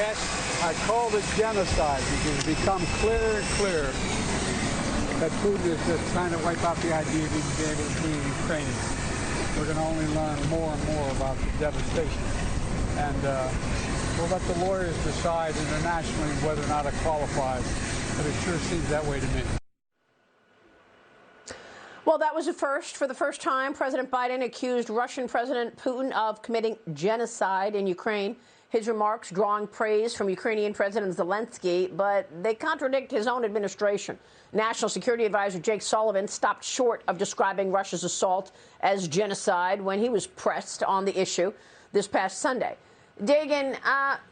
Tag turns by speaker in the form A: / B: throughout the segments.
A: bet. I called it genocide because it's become clearer and clearer that Putin is just trying to wipe out the idea of even being able to be Ukrainian. We're going to only learn more and more about the devastation. And we'll let the lawyers decide internationally whether or not it qualifies. But it sure seems that way to me.
B: Well, that was a first. For the first time, President Biden accused Russian President Putin of committing genocide in Ukraine. His remarks drawing praise from Ukrainian President Zelensky, but they contradict his own administration. National Security Advisor Jake Sullivan stopped short of describing Russia's assault as genocide when he was pressed on the issue this past Sunday. Dagan,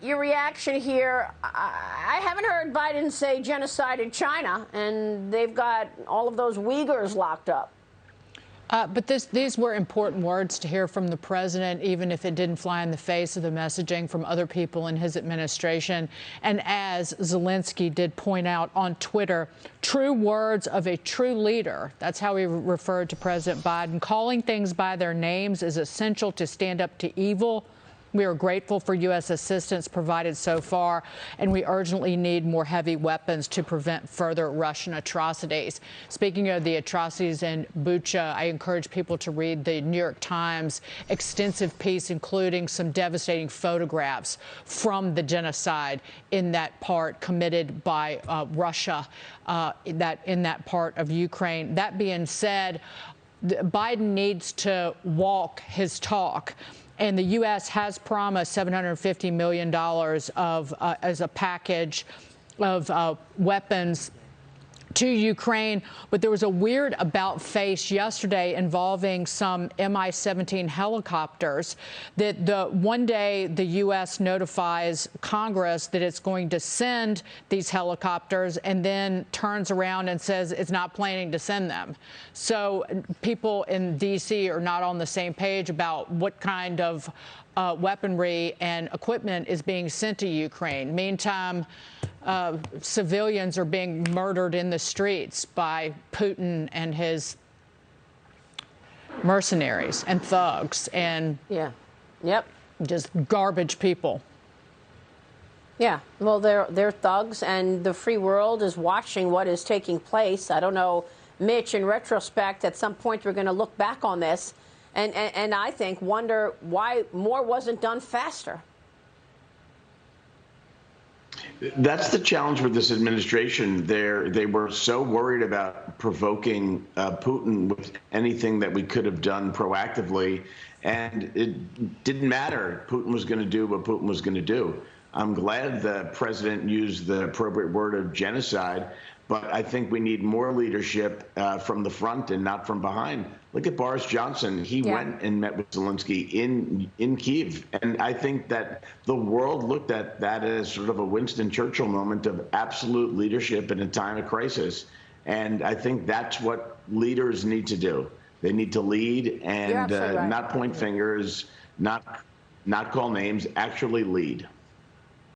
B: your reaction here, I haven't heard Biden say genocide in China, and they've got all of those Uyghurs locked up.
C: But these were important words to hear from the president, even if it didn't fly in the face of the messaging from other people in his administration. And as Zelensky did point out on Twitter, true words of a true leader. That's how he referred to President Biden. Calling things by their names is essential to stand up to evil. We are grateful for U.S. assistance provided so far, and we urgently need more heavy weapons to prevent further Russian atrocities. Speaking of the atrocities in Bucha, I encourage people to read the New York Times extensive piece, including some devastating photographs from the genocide in that part committed by Russia, in that part of Ukraine. That being said, Biden needs to walk his talk. And the U.S. has promised $750 million as a package of weapons to Ukraine. But there was a weird about-face yesterday involving some Mi-17 helicopters that one day the U.S. notifies Congress that it's going to send these helicopters and then turns around and says it's not planning to send them. So people in D.C. are not on the same page about what kind of weaponry and equipment is being sent to Ukraine. Meantime, civilians are being murdered in the streets by Putin and his mercenaries and thugs and just garbage people.
B: Yeah, well, they're thugs, and the free world is watching what is taking place. I don't know, Mitch, in retrospect, at some point we're going to look back on this and I think wonder why more wasn't done faster.
D: That's the challenge with this administration. They were so worried about provoking Putin with anything that we could have done proactively, and it didn't matter. Putin was going to do what Putin was going to do. I'm glad the president used the appropriate word of genocide, but I think we need more leadership from the front and not from behind. Look at Boris Johnson. He went and met with Zelensky in Kyiv. And I think that the world looked at that as sort of a Winston Churchill moment of absolute leadership in a time of crisis. And I think that's what leaders need to do. They need to lead and not point fingers, not call names, actually lead.